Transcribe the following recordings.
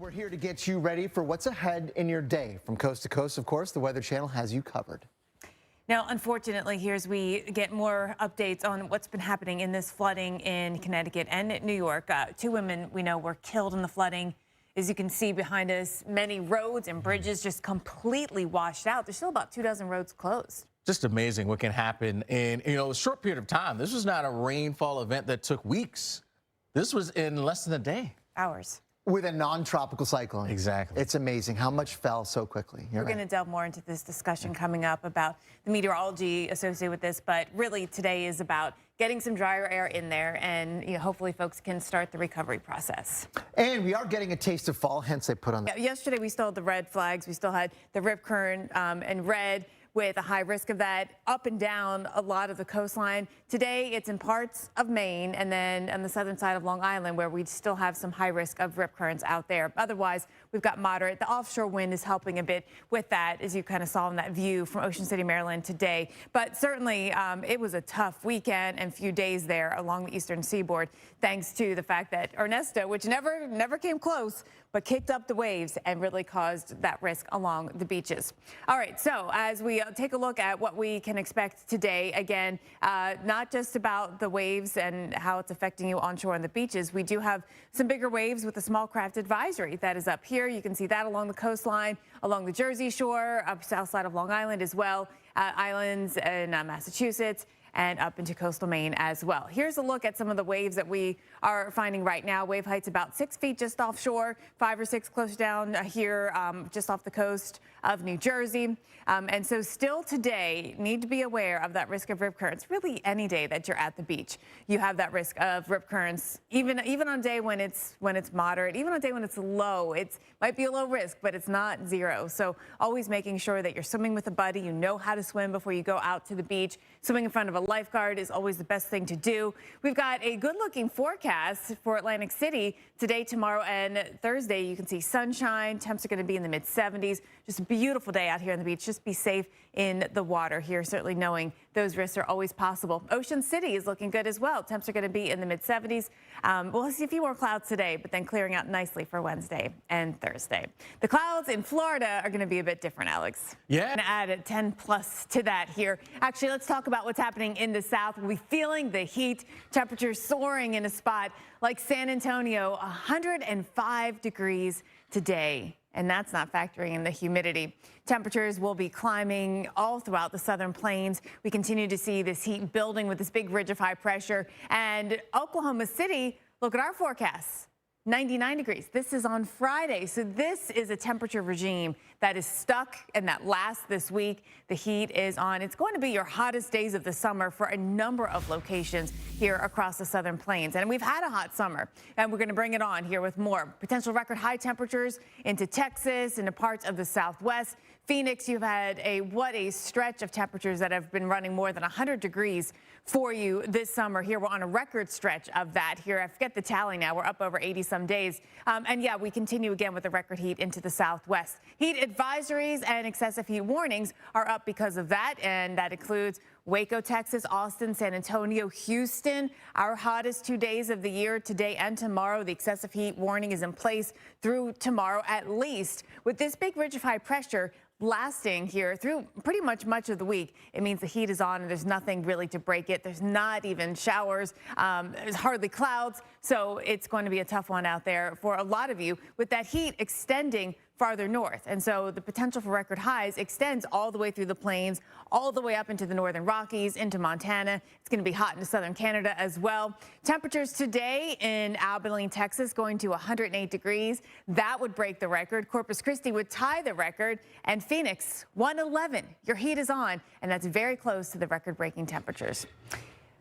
We're here to get you ready for what's ahead in your day. From coast to coast, of course, the Weather Channel has you covered. Now, unfortunately, here as we get more updates on what's been happening in this flooding in Connecticut and New York. Two women we know were killed in the flooding. As you can see behind us, many roads and bridges just completely washed out. There's still about 24 roads closed. Just amazing what can happen in, a short period of time. This was not a rainfall event that took weeks. This was in less than a day. Hours. With a non-tropical cyclone. Exactly. It's amazing how much fell so quickly. We're going to delve more into this discussion coming up about the meteorology associated with this, but really today is about getting some drier air in there, and hopefully folks can start the recovery process. And we are getting a taste of fall, hence they put on the... Yesterday we still had the red flags. We still had the rip current and red, with a high risk of that up and down a lot of the coastline. Today, it's in parts of Maine and then on the southern side of Long Island where we still have some high risk of rip currents out there. Otherwise, we've got moderate. The offshore wind is helping a bit with that, as you kind of saw in that view from Ocean City, Maryland today. But certainly, it was a tough weekend and few days there along the eastern seaboard, thanks to the fact that Ernesto, which never came close, but kicked up the waves and really caused that risk along the beaches. All right, so as we take a look at what we can expect today, again, not just about the waves and how it's affecting you onshore on the beaches. We do have some bigger waves with the small craft advisory that is up here. You can see that along the coastline, along the Jersey Shore, up south side of Long Island as well, islands in Massachusetts, and up into coastal Maine as well. Here's a look at some of the waves that we are finding right now. Wave heights about 6 feet just offshore, 5 or 6 close down here just off the coast of New Jersey. And so still today, need to be aware of that risk of rip currents. Really any day that you're at the beach, you have that risk of rip currents, even on a day when it's moderate, even on a day when it's low. It might be a low risk, but it's not zero. So always making sure that you're swimming with a buddy, you know how to swim before you go out to the beach. Swimming in front of a lifeguard is always the best thing to do. We've got a good-looking forecast for Atlantic City today, tomorrow, and Thursday. You can see sunshine. Temps are going to be in the mid-70s. Just a beautiful day out here on the beach. Just be safe in the water here, certainly knowing those risks are always possible. Ocean City is looking good as well. Temps are going to be in the mid-70s. We'll see a few more clouds today, but then clearing out nicely for Wednesday and Thursday. The clouds in Florida are going to be a bit different, Alex. Yeah. I'm going to add a 10 plus to that here. Actually, let's talk about what's happening in the south. We'll be feeling the heat. Temperatures soaring in a spot like San Antonio, 105 degrees today. And that's not factoring in the humidity. Temperatures will be climbing all throughout the southern plains. We continue to see this heat building with this big ridge of high pressure. And Oklahoma City, look at our forecasts. 99 degrees. This is on Friday. So this is a temperature regime that is stuck and that lasts this week. The heat is on. It's going to be your hottest days of the summer for a number of locations here across the southern plains. And we've had a hot summer, and we're going to bring it on here with more potential record high temperatures into Texas, into parts of the Southwest. Phoenix, you've had what a stretch of temperatures that have been running more than 100 degrees for you this summer. Here we're on a record stretch of that here. I forget the tally now. We're up over 80 some days. And yeah, we continue again with the record heat into the Southwest. Heat advisories and excessive heat warnings are up because of that. And that includes Waco, Texas, Austin, San Antonio, Houston, our hottest 2 days of the year, today and tomorrow. The excessive heat warning is in place through tomorrow at least. With this big ridge of high pressure lasting here through pretty much of the week, it means the heat is on and there's nothing really to break it. There's not even showers. There's hardly clouds. So it's going to be a tough one out there for a lot of you with that heat extending farther north. And so the potential for record highs extends all the way through the plains, all the way up into the northern Rockies, into Montana. It's going to be hot into southern Canada as well. Temperatures today in Abilene, Texas, going to 108 degrees. That would break the record. Corpus Christi would tie the record. And Phoenix, 111. Your heat is on, and that's very close to the record-breaking temperatures.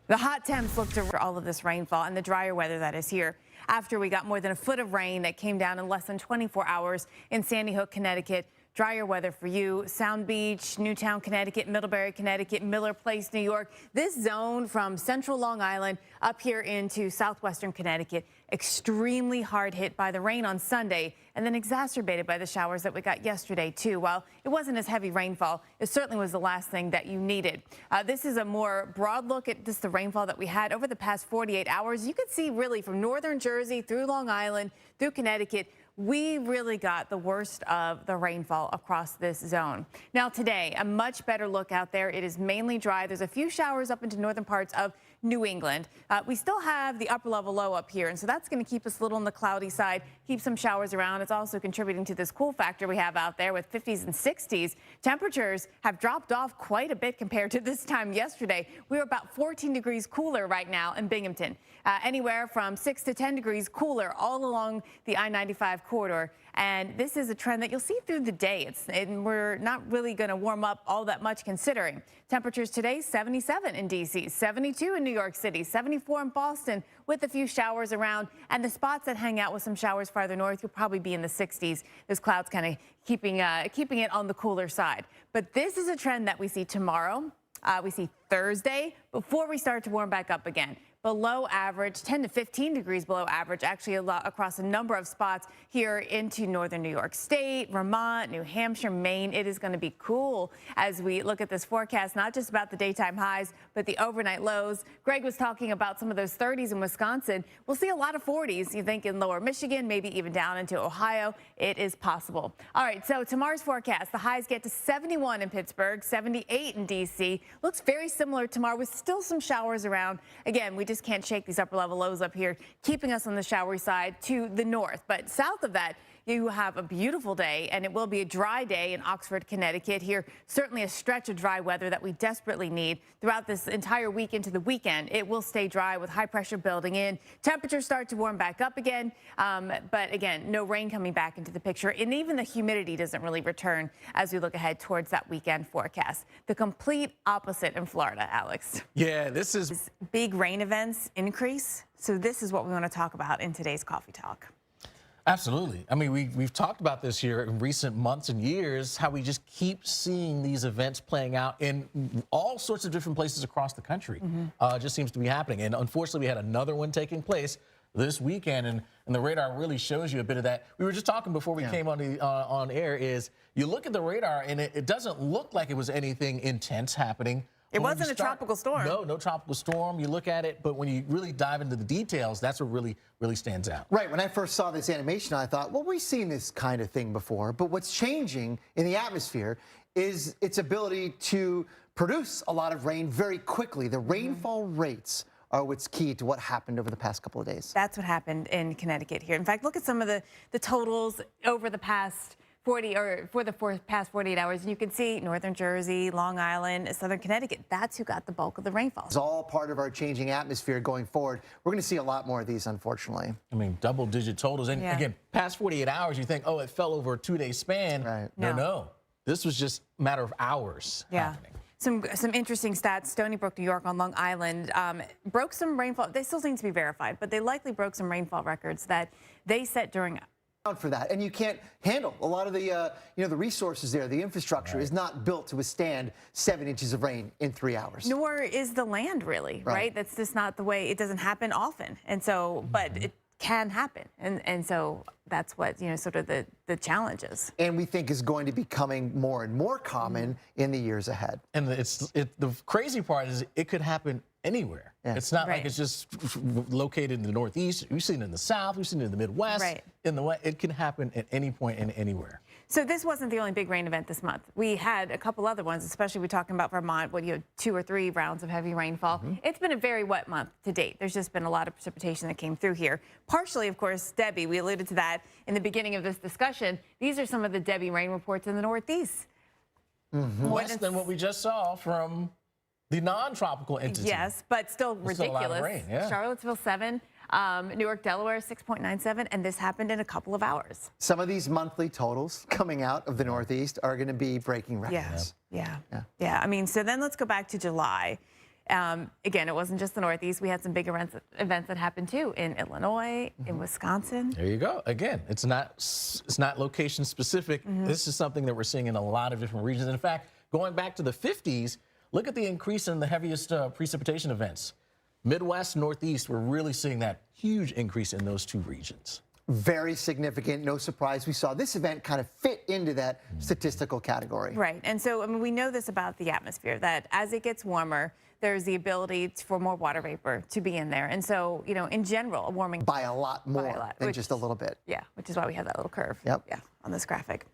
The hot temps look to all of this rainfall and the drier weather that is here after we got more than a foot of rain that came down in less than 24 hours in Sandy Hook, Connecticut. Drier weather for you. Sound Beach, Newtown, Connecticut, Middlebury, Connecticut, Miller Place, New York. This zone from central Long Island up here into southwestern Connecticut, extremely hard hit by the rain on Sunday and then exacerbated by the showers that we got yesterday, too. While it wasn't as heavy rainfall, it certainly was the last thing that you needed. This is a more broad look at just the rainfall that we had over the past 48 hours. You can see really from northern Jersey through Long Island, through Connecticut, we really got the worst of the rainfall across this zone. Now today, a much better look out there. It is mainly dry. There's a few showers up into northern parts of New England. We still have the upper level low up here, and so that's going to keep us a little on the cloudy side, keep some showers around. It's also contributing to this cool factor we have out there with 50s and 60s. Temperatures have dropped off quite a bit compared to this time yesterday. We were about 14 degrees cooler right now in Binghamton, anywhere from 6 to 10 degrees cooler all along the I-95 corridor. And this is a trend that you'll see through the day. And we're not really going to warm up all that much considering. Temperatures today, 77 in D.C., 72 in New York City, 74 in Boston with a few showers around. And the spots that hang out with some showers farther north, you'll probably be in the 60s. Those clouds kind of keeping it on the cooler side. But this is a trend that we see tomorrow. We see Thursday before we start to warm back up again. Below average, 10 to 15 degrees below average, actually a lot across a number of spots here into northern New York State, Vermont, New Hampshire, Maine. It is going to be cool as we look at this forecast, not just about the daytime highs, but the overnight lows. Greg was talking about some of those 30s in Wisconsin. We'll see a lot of 40s, you think, in lower Michigan, maybe even down into Ohio. It is possible. All right, so tomorrow's forecast, the highs get to 71 in Pittsburgh, 78 in D.C. Looks very similar tomorrow with still some showers around. Again, we just can't shake these upper level lows up here, keeping us on the showery side to the north. But south of that, you have a beautiful day, and it will be a dry day in Oxford, Connecticut. Here, certainly a stretch of dry weather that we desperately need throughout this entire week into the weekend. It will stay dry with high pressure building in. Temperatures start to warm back up again. But again, no rain coming back into the picture. And even the humidity doesn't really return as we look ahead towards that weekend forecast. The complete opposite in Florida, Alex. Yeah, this is big rain events increase. So this is what we want to talk about in today's Coffee Talk. Absolutely. I mean, we've talked about this here in recent months and years, how we just keep seeing these events playing out in all sorts of different places across the country. It just seems to be happening. And unfortunately, we had another one taking place this weekend, and the radar really shows you a bit of that. We were just talking before we came on air, is you look at the radar, and it doesn't look like it was anything intense happening. It wasn't a tropical storm. No tropical storm. You look at it, but when you really dive into the details, that's what really stands out. Right. When I first saw this animation, I thought, well, we've seen this kind of thing before. But what's changing in the atmosphere is its ability to produce a lot of rain very quickly. The rainfall rates are what's key to what happened over the past couple of days. That's what happened in Connecticut here. In fact, look at some of the totals over the past for the past 48 hours, and you can see northern Jersey, Long Island, southern Connecticut. That's who got the bulk of the rainfall. It's all part of our changing atmosphere going forward. We're going to see a lot more of these, unfortunately. I mean, double-digit totals. And again, past 48 hours, you think, oh, it fell over a 2-day span. Right. No. This was just a matter of hours happening. Some interesting stats. Stony Brook, New York on Long Island broke some rainfall. They still seem to be verified, but they likely broke some rainfall records that they set during for that, and you can't handle a lot of the the resources there. The infrastructure is not built to withstand 7 inches of rain in 3 hours. Nor is the land really, right? That's just not the way. It doesn't happen often, and so, but it can happen, and so that's what sort of the challenge is. And we think is going to be becoming more and more common in the years ahead. And the crazy part is it could happen anywhere. It's not like it's just located in the Northeast. We've seen it in the South. We've seen it in the Midwest. In the West. It can happen at any point and anywhere. So this wasn't the only big rain event this month. We had a couple other ones, especially we're talking about Vermont, when you had 2 or 3 rounds of heavy rainfall. It's been a very wet month to date. There's just been a lot of precipitation that came through here. Partially, of course, Debbie, we alluded to that in the beginning of this discussion. These are some of the Debbie rain reports in the Northeast. Less than what we just saw from the non-tropical entity. Yes, but still ridiculous. Still a lot of rain, Charlottesville 7, Newark, Delaware 6.97, and this happened in a couple of hours. Some of these monthly totals coming out of the Northeast are going to be breaking records. Yeah. I mean, so then let's go back to July. Again, it wasn't just the Northeast. We had some big events that happened too in Illinois, in Wisconsin. There you go. Again, it's not location specific. This is something that we're seeing in a lot of different regions. In fact, going back to the 50s, look at the increase in the heaviest precipitation events. Midwest, Northeast, we're really seeing that huge increase in those 2 regions. very significant. No surprise. We saw this event kind of fit into that statistical category. Right. And so, I mean, we know this about the atmosphere, that as it gets warmer, there's the ability for more water vapor to be in there. And so, you know, in general, a warming By a lot more than which- just a little bit. Yeah, which is why we have that little curve. Yep. Yeah, on this graphic.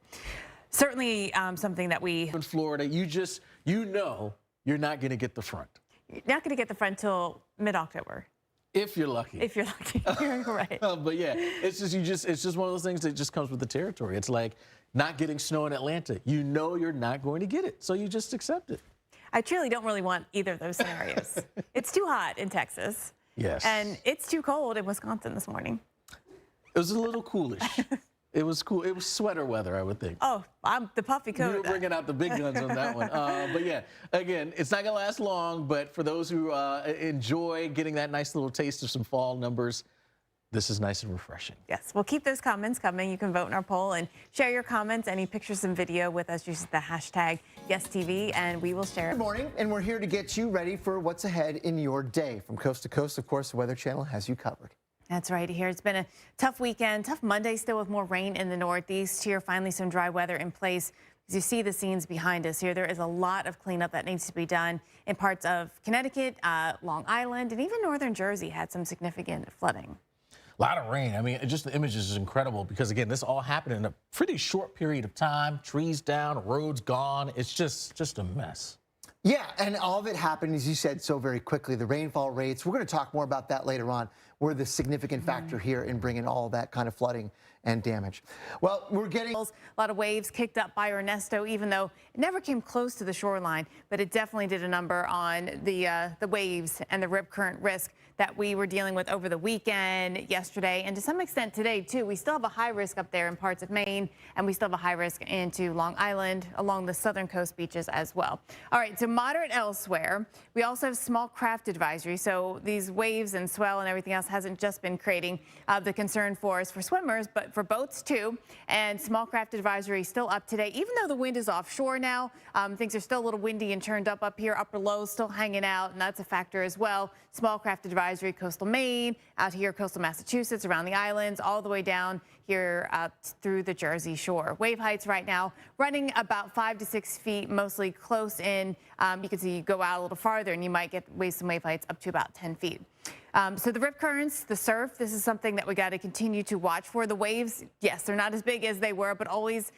Certainly something that we In Florida, you know you're not going to get the front. you're not going to get the front till mid-October, If you're lucky. if you're lucky. You're right. But yeah, it's just one of those things that just comes with the territory. It's like not getting snow in Atlanta. You know you're not going to get it, so you just accept it. I truly don't really want either of those scenarios. It's too hot in Texas. Yes. And it's too cold in Wisconsin this morning. It was a little coolish. It was cool. It was sweater weather, I would think. Oh, I'm the puffy We coat. were bringing out the big guns on that one. But yeah, again, it's not going to last long. But for those who enjoy getting that nice little taste of some fall numbers, this is nice and refreshing. Yes, well, keep those comments coming. You can vote in our poll and share your comments, any pictures and video with us using the hashtag YesTV, and we will share Good it. morning, and we're here to get you ready for what's ahead in your day. From coast to coast, of course, the Weather Channel has you covered. That's right here. It's been a tough weekend, tough Monday still with more rain in the Northeast. Here, finally some dry weather in place. As you see the scenes behind us here, there is a lot of cleanup that needs to be done in parts of Connecticut, Long Island, and even northern Jersey had some significant flooding. A lot of rain. I mean, just the images is incredible because, again, this all happened in a pretty short period of time. Trees down, roads gone. It's just a mess. Yeah, and all of it happened, as you said, so very quickly. The rainfall rates, we're going to talk more about that later on, were the significant factor here in bringing all that kind of flooding and damage. Well, we're getting A lot of waves kicked up by Ernesto, even though it never came close to the shoreline, but it definitely did a number on the waves and the rip current risk that we were dealing with over the weekend, yesterday, and to some extent today, too. We still have a high risk up there in parts of Maine, and we still have a high risk into Long Island, along the southern coast beaches as well. All right, so moderate elsewhere. We also have small craft advisory, so these waves and swell and everything else hasn't just been creating the concern for us for swimmers, but for boats, too. And small craft advisory still up today, even though the wind is offshore now. Things are still a little windy and turned up here. Upper lows still hanging out, and that's a factor as well. Small craft advisory, coastal Maine, out here, coastal Massachusetts, around the islands, all the way down here through the Jersey Shore. Wave heights right now running about 5 to 6 feet, mostly close in. You can see you go out a little farther and you might get some wave heights up to about 10 feet. So the rip currents, the surf, this is something that we got to continue to watch for. The waves, yes, they're not as big as they were, but always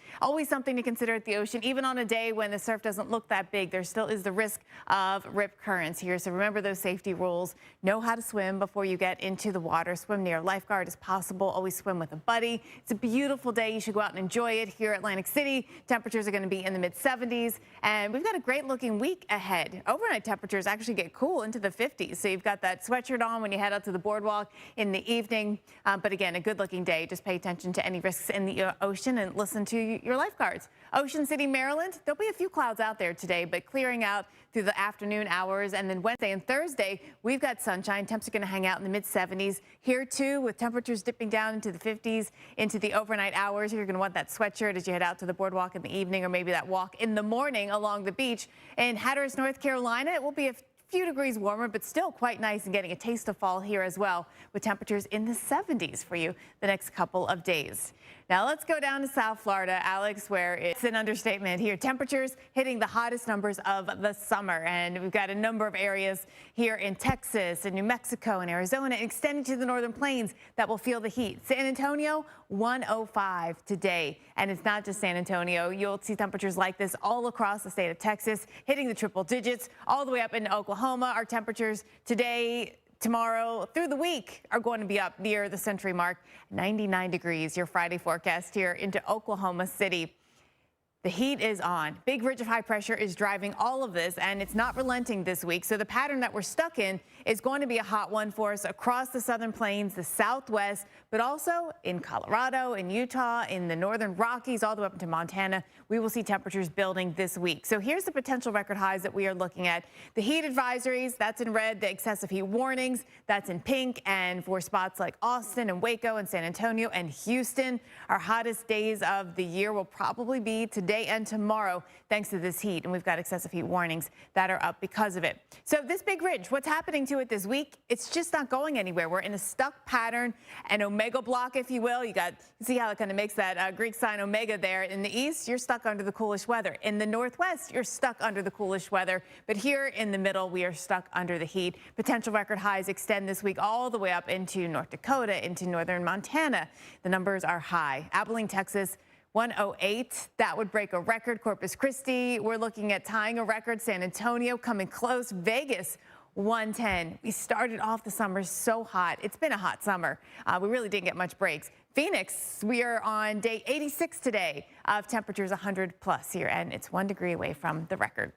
something to consider at the ocean. Even on a day when the surf doesn't look that big, there still is the risk of rip currents here. So remember those safety rules. Know how to swim before you get into the water. Swim near a lifeguard as possible. Always swim with a buddy. It's a beautiful day. You should go out and enjoy it here at Atlantic City. Temperatures are going to be in the mid-70s, and we've got a great looking week ahead. Overnight temperatures actually get cool into the 50s. So you've got that sweatshirt on when you head out to the boardwalk in the evening. But again, a good looking day. Just pay attention to any risks in the ocean and listen to your lifeguards. Ocean City, Maryland, there'll be a few clouds out there today, but clearing out through the afternoon hours. And then Wednesday and Thursday, we've got sunshine. Temps are going to hang out in the mid-70s here too, with temperatures dipping down into the 50s into the overnight hours. You're going to want that sweatshirt as you head out to the boardwalk in the evening, or maybe that walk in the morning along the beach. In Hatteras, North Carolina, it will be a few degrees warmer, but still quite nice, and getting a taste of fall here as well, with temperatures in the 70s for you the next couple of days. Now let's go down to South Florida, Alex, where it's an understatement here. Temperatures hitting the hottest numbers of the summer, and we've got a number of areas here in Texas and New Mexico and Arizona, extending to the northern plains, that will feel the heat. San Antonio, 105 today, and it's not just San Antonio. You'll see temperatures like this all across the state of Texas, hitting the triple digits all the way up into Oklahoma. Our temperatures today, tomorrow, through the week are going to be up near the century mark. 99 degrees, your Friday forecast here into Oklahoma City. The heat is on. Big ridge of high pressure is driving all of this, and it's not relenting this week. So the pattern that we're stuck in is going to be a hot one for us across the southern plains, the southwest, but also in Colorado, in Utah, in the northern Rockies, all the way up into Montana. We will see temperatures building this week. So here's the potential record highs that we are looking at. The heat advisories, that's in red. The excessive heat warnings, that's in pink. And for spots like Austin and Waco and San Antonio and Houston, our hottest days of the year will probably be today today and tomorrow thanks to this heat. And we've got excessive heat warnings that are up because of it. So this big ridge, what's happening to it this week? It's just not going anywhere. We're in a stuck pattern, an omega block, if you will. You see how it kind of makes that Greek sign omega there. In the east, you're stuck under the coolish weather. In the northwest, you're stuck under the coolish weather. But here in the middle, we are stuck under the heat. Potential record highs extend this week all the way up into North Dakota, into northern Montana. The numbers are high. Abilene, Texas, 108. That would break a record. Corpus Christi, we're looking at tying a record. San Antonio coming close. Vegas, 110. We started off the summer so hot. It's been a hot summer. We really didn't get much breaks. Phoenix, we are on day 86 today of temperatures 100 plus here, and it's 1 degree away from the record.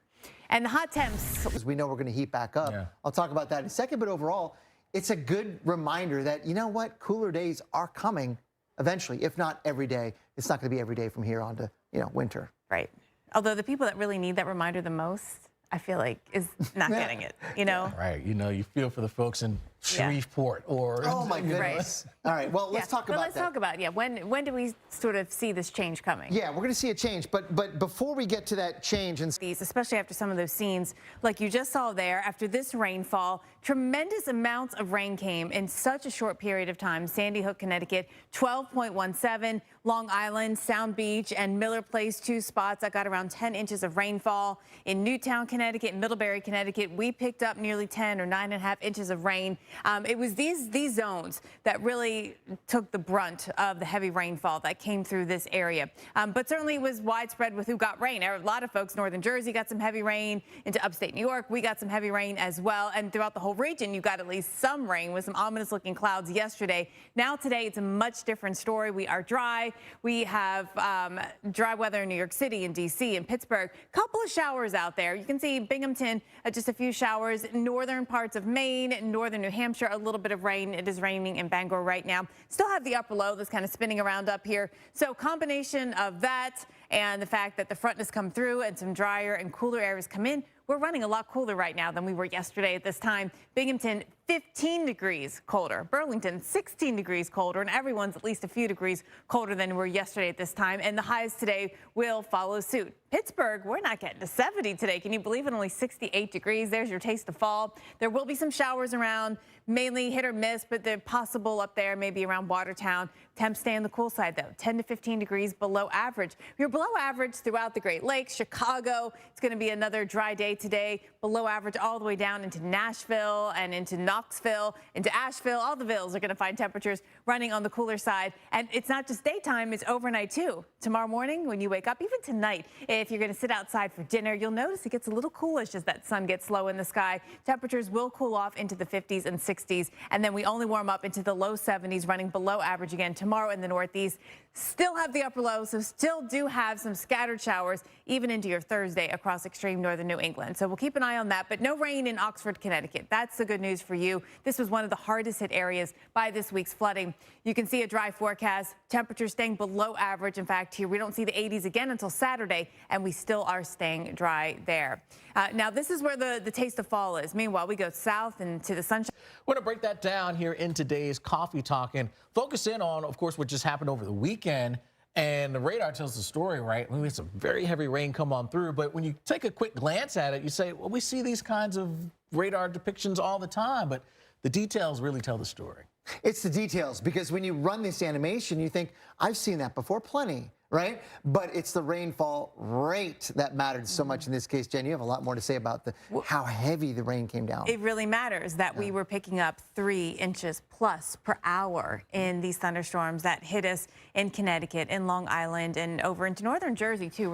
And the hot temps. As we know, we're going to heat back up. Yeah. I'll talk about that in a second, but overall, it's a good reminder that, you know what, cooler days are coming eventually, if not every day. It's not going to be every day from here on to, winter. Right. Although the people that really need that reminder the most, I feel like, is not getting it, Right. You feel for the folks in Shreveport or... Oh, my goodness. Right. All right. Well, let's talk about that. Let's talk about, when do we sort of see this change coming? Yeah, we're going to see a change. But before we get to that change... Especially after some of those scenes like you just saw there, after this rainfall, tremendous amounts of rain came in such a short period of time. Sandy Hook, Connecticut, 12.17. Long Island, Sound Beach, and Miller Place, 2 spots that got around 10 inches of rainfall. In Newtown, Connecticut, Middlebury, Connecticut, we picked up nearly 10 or 9.5 inches of rain. It was these zones that really took the brunt of the heavy rainfall that came through this area. But certainly it was widespread with who got rain. A lot of folks, northern Jersey got some heavy rain. Into upstate New York, we got some heavy rain as well. And throughout the whole region, you got at least some rain with some ominous looking clouds yesterday. Now today, it's a much different story. We are dry. We have dry weather in New York City and D.C. and Pittsburgh. Couple of showers out there. You can see Binghamton, just a few showers. Northern parts of Maine, northern New Hampshire, a little bit of rain. It is raining in Bangor right now. Still have the upper low that's kind of spinning around up here. So combination of that and the fact that the front has come through and some drier and cooler areas come in, we're running a lot cooler right now than we were yesterday at this time. Binghamton, 15 degrees colder. Burlington, 16 degrees colder. And everyone's at least a few degrees colder than we were yesterday at this time. And the highs today will follow suit. Pittsburgh, we're not getting to 70 today. Can you believe it? Only 68 degrees. There's your taste of fall. There will be some showers around, mainly hit or miss, but they're possible up there, maybe around Watertown. Temps stay on the cool side, though, 10 to 15 degrees below average. We're below average throughout the Great Lakes. Chicago, it's going to be another dry day today. Below average all the way down into Nashville and into Knoxville, into Asheville. All the villas are going to find temperatures running on the cooler side. And it's not just daytime, it's overnight, too. Tomorrow morning, when you wake up, even tonight, if you're going to sit outside for dinner, you'll notice it gets a little coolish as that sun gets low in the sky. Temperatures will cool off into the 50s and 60s, and then we only warm up into the low 70s, running below average again tomorrow in the Northeast. Still have the upper low, so still do have some scattered showers even into your Thursday across extreme northern New England. So we'll keep an eye on that, but no rain in Oxford, Connecticut. That's the good news for you. This was one of the hardest hit areas by this week's flooding. You can see a dry forecast. Temperatures staying below average. In fact, here we don't see the 80s again until Saturday, and we still are staying dry there. Now, this is where the taste of fall is. Meanwhile, we go south and to the sunshine. We're going to break that down here in today's Coffee Talk and focus in on, of course, what just happened over the weekend. And the radar tells the story, right? We had some very heavy rain come on through, but when you take a quick glance at it, you say, well, we see these kinds of radar depictions all the time, but the details really tell the story. It's the details, because when you run this animation, you think, I've seen that before, plenty, right? But it's the rainfall rate that mattered so much in this case. Jen, you have a lot more to say about how heavy the rain came down. It really matters that we were picking up 3 inches plus per hour in these thunderstorms that hit us in Connecticut, in Long Island, and over into northern Jersey, too.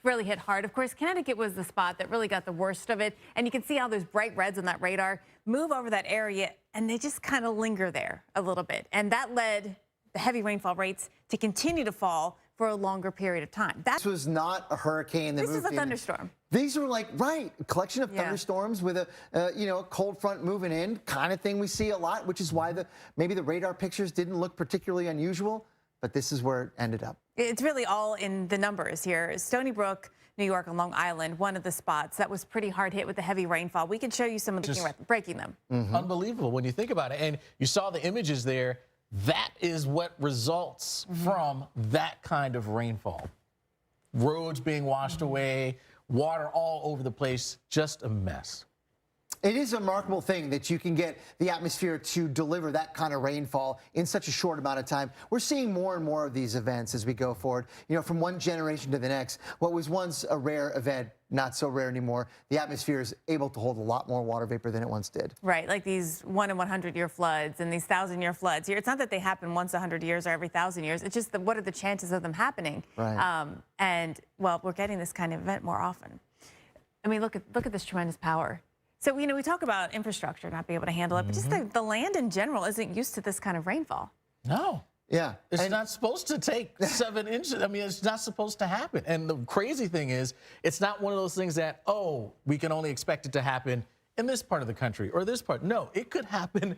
Really hit hard. Of course, Connecticut was the spot that really got the worst of it. And you can see how those bright reds on that radar move over that area, and they just kind of linger there a little bit. And that led the heavy rainfall rates to continue to fall for a longer period of time. This was not a hurricane that moved in. This is a thunderstorm. These were like, a collection of thunderstorms with a cold front moving in, kind of thing we see a lot, which is why maybe the radar pictures didn't look particularly unusual, but this is where it ended up. It's really all in the numbers here. Stony Brook, New York, and Long Island, one of the spots that was pretty hard hit with the heavy rainfall. We can show you some of the breaking them. Unbelievable when you think about it. And you saw the images there. That is what results from that kind of rainfall. roads being washed away, water all over the place, just a mess. It is a remarkable thing that you can get the atmosphere to deliver that kind of rainfall in such a short amount of time. We're seeing more and more of these events as we go forward. You know, from one generation to the next, what was once a rare event, not so rare anymore. The atmosphere is able to hold a lot more water vapor than it once did. Right, like these 1 in 100-year floods and these 1,000-year floods here. It's not that they happen once 100 years or every 1,000 years. It's just what are the chances of them happening? Right. And well, we're getting this kind of event more often. I mean, look at this tremendous power. So, you know, we talk about infrastructure not being able to handle it, but just the land in general isn't used to this kind of rainfall. No. Yeah. It's not supposed to take 7 inches. I mean, it's not supposed to happen. And the crazy thing is, it's not one of those things that, oh, we can only expect it to happen in this part of the country or this part. No, it could happen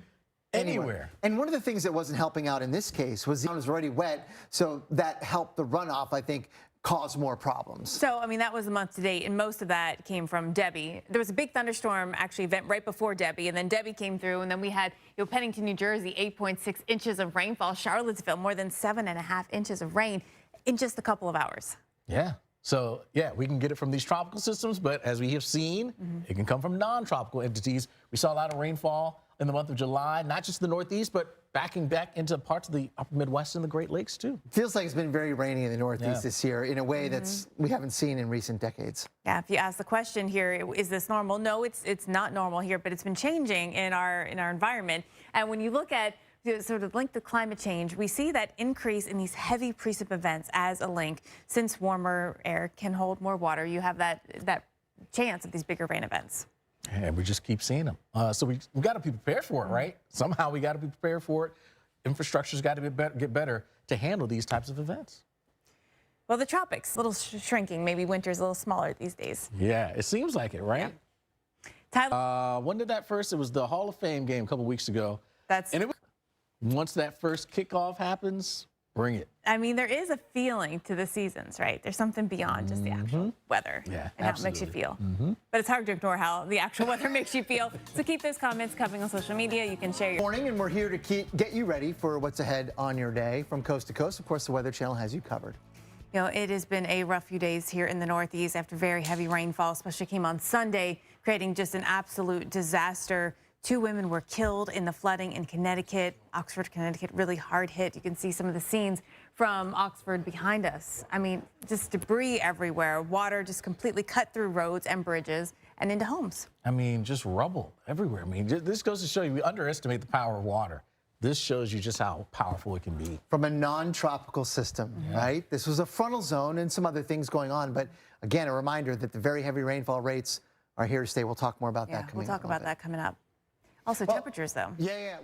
anywhere. And one of the things that wasn't helping out in this case was the ground was already wet, so that helped the runoff, I think, cause more problems. So, I mean, that was the month to date, and most of that came from Debbie. There was a big thunderstorm actually event right before Debbie, and then Debbie came through, and then we had, you know, Pennington, New Jersey, 8.6 inches of rainfall. Charlottesville, more than 7.5 inches of rain in just a couple of hours. Yeah. So, yeah, we can get it from these tropical systems, but as we have seen, it can come from non-tropical entities. We saw a lot of rainfall in the month of July, not just the Northeast, but backing back into parts of the upper Midwest and the Great Lakes, too. Feels like it's been very rainy in the Northeast this year in a way that's we haven't seen in recent decades. Yeah, if you ask the question here, is this normal? No, it's not normal here, but it's been changing in our environment. And when you look at the sort of link to climate change, we see that increase in these heavy precip events as a link. Since warmer air can hold more water, you have that chance of these bigger rain events. And we just keep seeing them. So we got to be prepared for it, right? Somehow we got to be prepared for it. Infrastructure's got to get better to handle these types of events. Well, the tropics, a little shrinking. Maybe winter's a little smaller these days. Yeah, it seems like it, right? Yeah. Tyler, When did that first? It was the Hall of Fame game a couple weeks ago. Once that first kickoff happens, bring it. I mean, there is a feeling to the seasons, right? There's something beyond just the actual weather and how it makes you feel. But it's hard to ignore how the actual weather makes you feel. So keep those comments coming on social media. You can share your Morning, and we're here to get you ready for what's ahead on your day from coast to coast. Of course, the Weather Channel has you covered. You know, it has been a rough few days here in the Northeast after very heavy rainfall, especially came on Sunday, creating just an absolute disaster. 2 women were killed in the flooding in Connecticut. Oxford, Connecticut, really hard hit. You can see some of the scenes from Oxford behind us. I mean, just debris everywhere. Water just completely cut through roads and bridges and into homes. I mean, just rubble everywhere. I mean, this goes to show you we underestimate the power of water. This shows you just how powerful it can be. From a non-tropical system, right? This was a frontal zone and some other things going on. But again, a reminder that the very heavy rainfall rates are here to stay. We'll talk more about that coming up. We'll talk about that coming up. Also, temperatures, though. Yeah.